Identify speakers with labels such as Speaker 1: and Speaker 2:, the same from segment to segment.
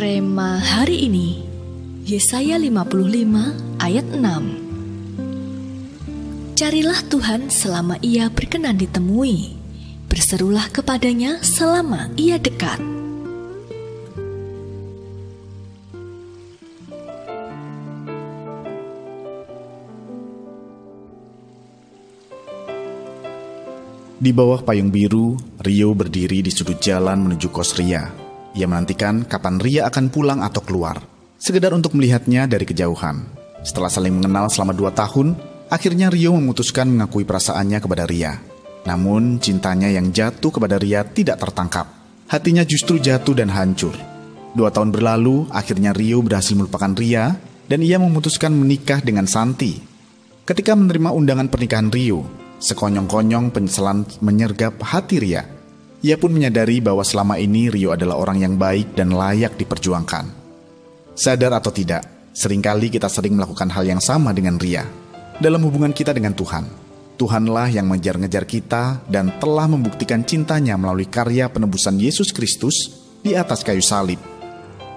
Speaker 1: Rema hari ini, Yesaya 55 ayat 6. Carilah Tuhan selama Ia berkenan ditemui, berserulah kepadanya selama Ia dekat.
Speaker 2: Di bawah payung biru, Rio berdiri di sudut jalan menuju kos Ria. Ia menantikan kapan Ria akan pulang atau keluar, sekedar untuk melihatnya dari kejauhan. Setelah saling mengenal selama 2 tahun, akhirnya Rio memutuskan mengakui perasaannya kepada Ria. Namun, cintanya yang jatuh kepada Ria tidak tertangkap. Hatinya justru jatuh dan hancur. 2 tahun berlalu, akhirnya Rio berhasil melupakan Ria, dan ia memutuskan menikah dengan Santi. Ketika menerima undangan pernikahan Rio, sekonyong-konyong penyesalan menyergap hati Ria. Ia pun menyadari bahwa selama ini Rio adalah orang yang baik dan layak diperjuangkan. Sadar atau tidak, seringkali kita sering melakukan hal yang sama dengan Ria. Dalam hubungan kita dengan Tuhan, Tuhanlah yang mengejar-ngejar kita dan telah membuktikan cintanya melalui karya penebusan Yesus Kristus di atas kayu salib.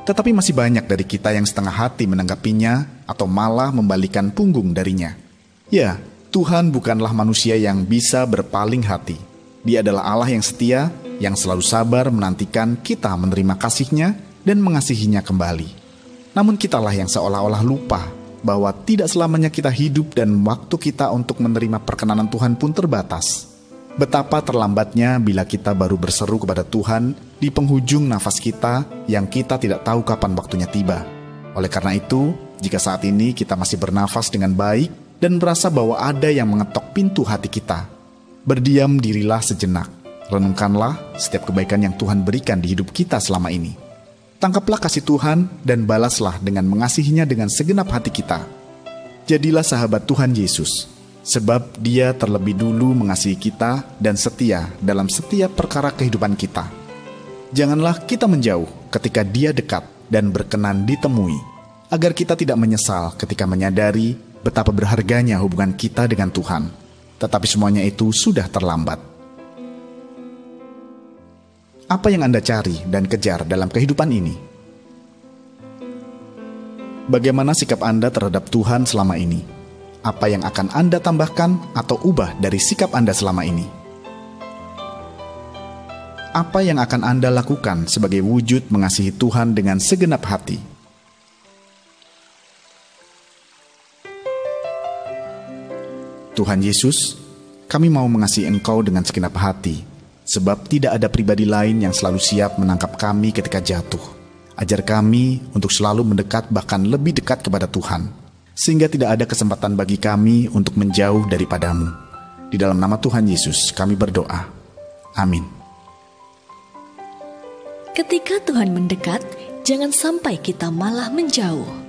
Speaker 2: Tetapi masih banyak dari kita yang setengah hati menanggapinya atau malah membalikan punggung darinya. Ya, Tuhan bukanlah manusia yang bisa berpaling hati. Dia adalah Allah yang setia, yang selalu sabar menantikan kita menerima kasih-Nya dan mengasihinya kembali. Namun kitalah yang seolah-olah lupa bahwa tidak selamanya kita hidup dan waktu kita untuk menerima perkenanan Tuhan pun terbatas. Betapa terlambatnya bila kita baru berseru kepada Tuhan di penghujung nafas kita yang kita tidak tahu kapan waktunya tiba. Oleh karena itu, jika saat ini kita masih bernafas dengan baik dan merasa bahwa ada yang mengetok pintu hati kita, berdiam dirilah sejenak. Renungkanlah setiap kebaikan yang Tuhan berikan di hidup kita selama ini. Tangkaplah kasih Tuhan dan balaslah dengan mengasihinya dengan segenap hati kita. Jadilah sahabat Tuhan Yesus, sebab Dia terlebih dulu mengasihi kita dan setia dalam setiap perkara kehidupan kita. Janganlah kita menjauh ketika Dia dekat dan berkenan ditemui, agar kita tidak menyesal ketika menyadari betapa berharganya hubungan kita dengan Tuhan. Tetapi semuanya itu sudah terlambat. Apa yang Anda cari dan kejar dalam kehidupan ini? Bagaimana sikap Anda terhadap Tuhan selama ini? Apa yang akan Anda tambahkan atau ubah dari sikap Anda selama ini? Apa yang akan Anda lakukan sebagai wujud mengasihi Tuhan dengan segenap hati? Tuhan Yesus, kami mau mengasihi Engkau dengan segenap hati, sebab tidak ada pribadi lain yang selalu siap menangkap kami ketika jatuh. Ajar kami untuk selalu mendekat bahkan lebih dekat kepada Tuhan, sehingga tidak ada kesempatan bagi kami untuk menjauh daripada-Mu. Di dalam nama Tuhan Yesus kami berdoa. Amin.
Speaker 1: Ketika Tuhan mendekat, jangan sampai kita malah menjauh.